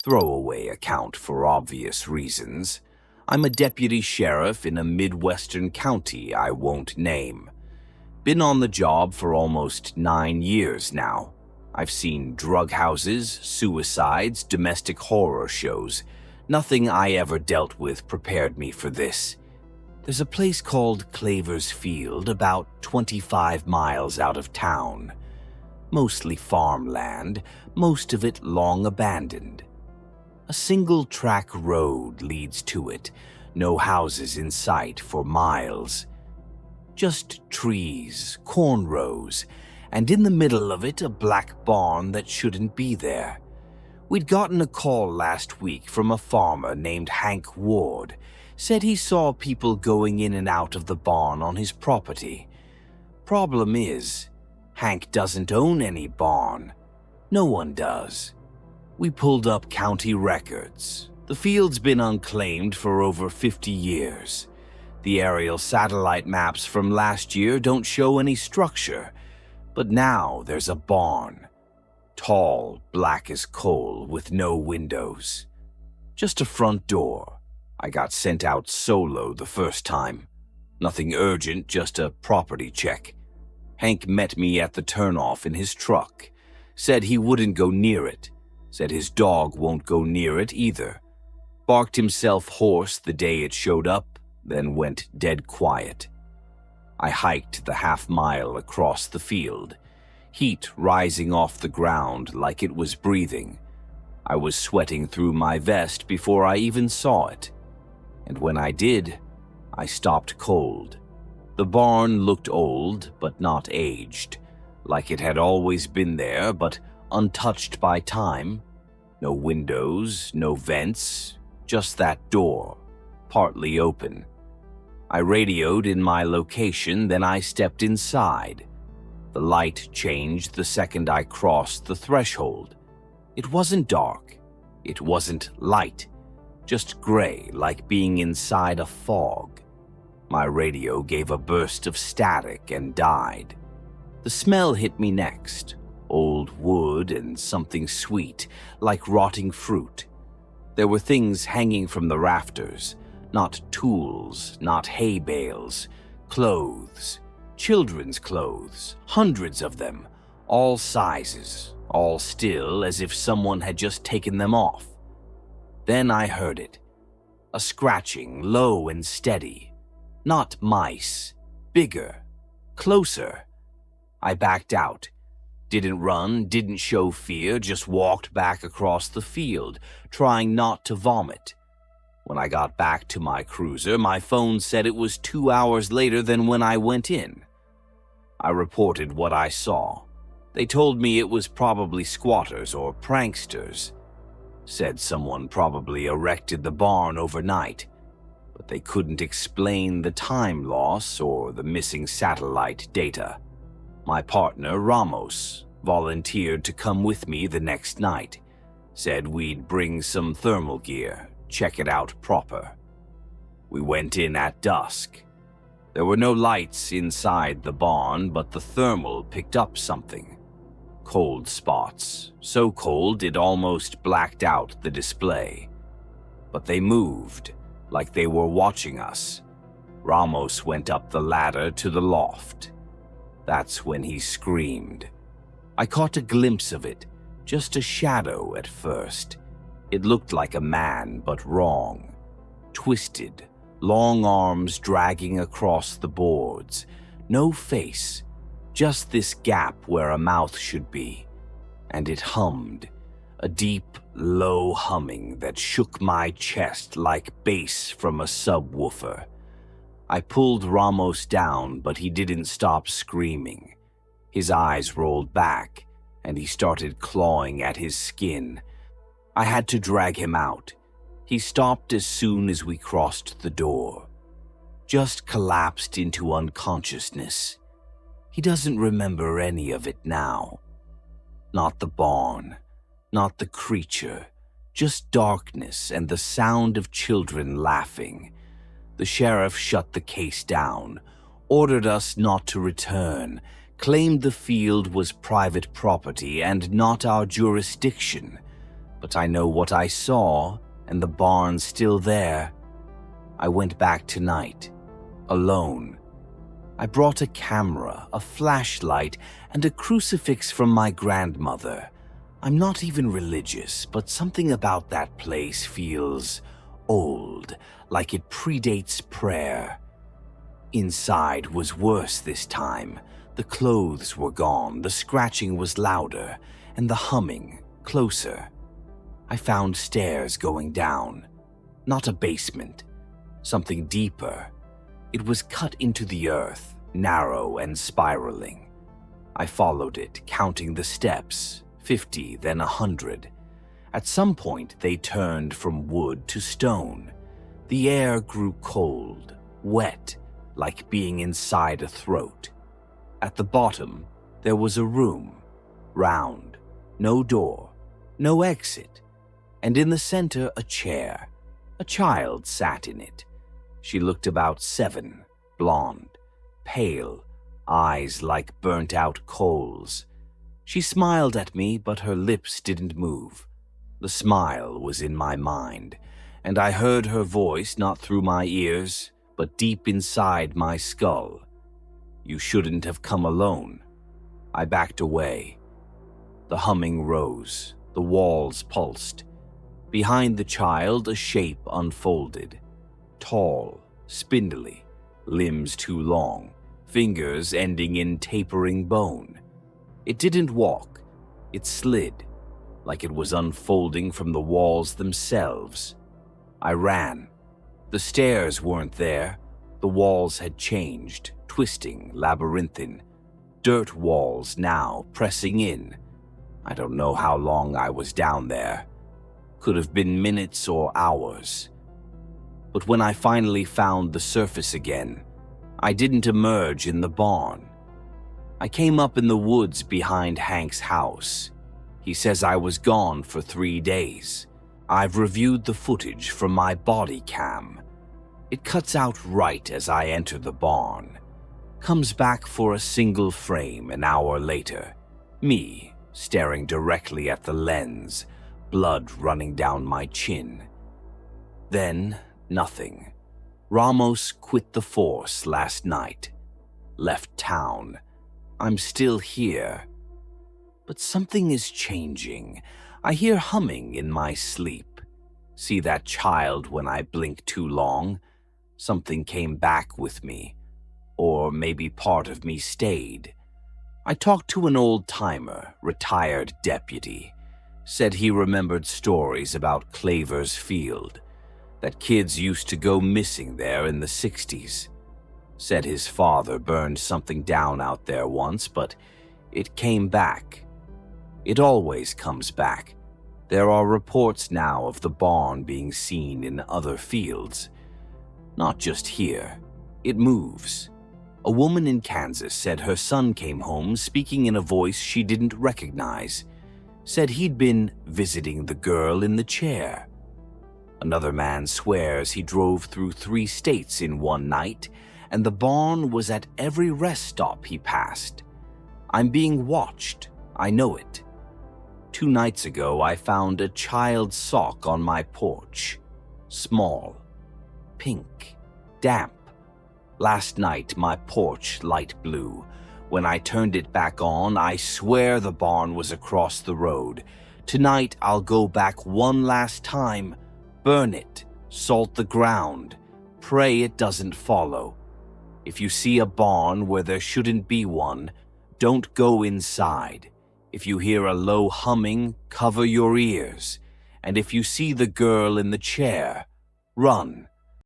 Throwaway account for obvious reasons. I'm a deputy sheriff in a Midwestern county I won't name. Been on the job for almost 9 years now. I've seen drug houses, suicides, domestic horror shows. Nothing I ever dealt with prepared me for this. There's a place called Claver's Field about 25 miles out of town. Mostly farmland, most of it long abandoned. A single-track road leads to it, no houses in sight for miles. Just trees, corn rows, and in the middle of it a black barn that shouldn't be there. We'd gotten a call last week from a farmer named Hank Ward. Said he saw people going in and out of the barn on his property. Problem is, Hank doesn't own any barn. No one does. We pulled up county records. The field's been unclaimed for over 50 years. The aerial satellite maps from last year don't show any structure, but now there's a barn. Tall, black as coal, with no windows. Just a front door. I got sent out solo the first time. Nothing urgent, just a property check. Hank met me at the turnoff in his truck. Said he wouldn't go near it. Said his dog won't go near it either. Barked himself hoarse the day it showed up, then went dead quiet. I hiked the half-mile across the field. Heat rising off the ground like it was breathing. I was sweating through my vest before I even saw it. And when I did, I stopped cold. The barn looked old, but not aged, like it had always been there, but untouched by time. No windows, no vents, just that door, partly open. I radioed in my location, then I stepped inside. The light changed the second I crossed the threshold. It wasn't dark. It wasn't light. Just gray, like being inside a fog. My radio gave a burst of static and died. The smell hit me next. Old wood and something sweet, like rotting fruit. There were things hanging from the rafters. Not tools, not hay bales. Clothes. Children's clothes. Hundreds of them. All sizes. All still as if someone had just taken them off. Then I heard it. A scratching, low and steady. Not mice. Bigger. Closer. I backed out. Didn't run, didn't show fear, just walked back across the field, trying not to vomit. When I got back to my cruiser, my phone said it was 2 hours later than when I went in. I reported what I saw. They told me it was probably squatters or pranksters. Said someone probably erected the barn overnight, but they couldn't explain the time loss or the missing satellite data. My partner, Ramos, volunteered to come with me the next night. Said we'd bring some thermal gear, check it out proper. We went in at dusk. There were no lights inside the barn, but the thermal picked up something. Cold spots, so cold it almost blacked out the display. But they moved, like they were watching us. Ramos went up the ladder to the loft. That's when he screamed. I caught a glimpse of it, just a shadow at first. It looked like a man, but wrong. Twisted, long arms dragging across the boards. No face. Just this gap where a mouth should be. And it hummed, a deep, low humming that shook my chest like bass from a subwoofer. I pulled Ramos down, but he didn't stop screaming. His eyes rolled back, and he started clawing at his skin. I had to drag him out. He stopped as soon as we crossed the door. Just collapsed into unconsciousness. He doesn't remember any of it now. Not the barn, not the creature, just darkness and the sound of children laughing. The sheriff shut the case down, ordered us not to return, claimed the field was private property and not our jurisdiction. But I know what I saw, and the barn's still there. I went back tonight, alone. I brought a camera, a flashlight, and a crucifix from my grandmother. I'm not even religious, but something about that place feels old, like it predates prayer. Inside was worse this time. The clothes were gone, the scratching was louder, and the humming closer. I found stairs going down. Not a basement, something deeper. It was cut into the earth, narrow and spiraling. I followed it, counting the steps, 50, then 100. At some point, they turned from wood to stone. The air grew cold, wet, like being inside a throat. At the bottom, there was a room, round, no door, no exit, and in the center a chair. A child sat in it. She looked about 7, blonde, pale, eyes like burnt-out coals. She smiled at me, but her lips didn't move. The smile was in my mind, and I heard her voice not through my ears, but deep inside my skull. You shouldn't have come alone. I backed away. The humming rose, the walls pulsed. Behind the child, a shape unfolded. Tall, spindly, limbs too long, fingers ending in tapering bone. It didn't walk, it slid, like it was unfolding from the walls themselves. I ran. The stairs weren't there. The walls had changed, twisting, labyrinthine. Dirt walls now, pressing in. I don't know how long I was down there. Could have been minutes or hours. But when I finally found the surface again, I didn't emerge in the barn. I came up in the woods behind Hank's house. He says I was gone for 3 days. I've reviewed the footage from my body cam. It cuts out right as I enter the barn. Comes back for a single frame an hour later. Me, staring directly at the lens, blood running down my chin. Then, nothing. Ramos quit the force last night. Left town. I'm still here. But something is changing. I hear humming in my sleep. See that child when I blink too long? Something came back with me. Or maybe part of me stayed. I talked to an old-timer, retired deputy. Said he remembered stories about Claver's field. That kids used to go missing there in the 60s. Said his father burned something down out there once, but it came back. It always comes back. There are reports now of the barn being seen in other fields. Not just here. It moves. A woman in Kansas said her son came home speaking in a voice she didn't recognize. Said he'd been visiting the girl in the chair. Another man swears he drove through 3 states in one night, and the barn was at every rest stop he passed. I'm being watched. I know it. 2 nights ago, I found a child's sock on my porch. Small. Pink. Damp. Last night, my porch light blue. When I turned it back on, I swear the barn was across the road. Tonight, I'll go back one last time. Burn it. Salt the ground. Pray it doesn't follow. If you see a barn where there shouldn't be one, don't go inside. If you hear a low humming, cover your ears. And if you see the girl in the chair, run.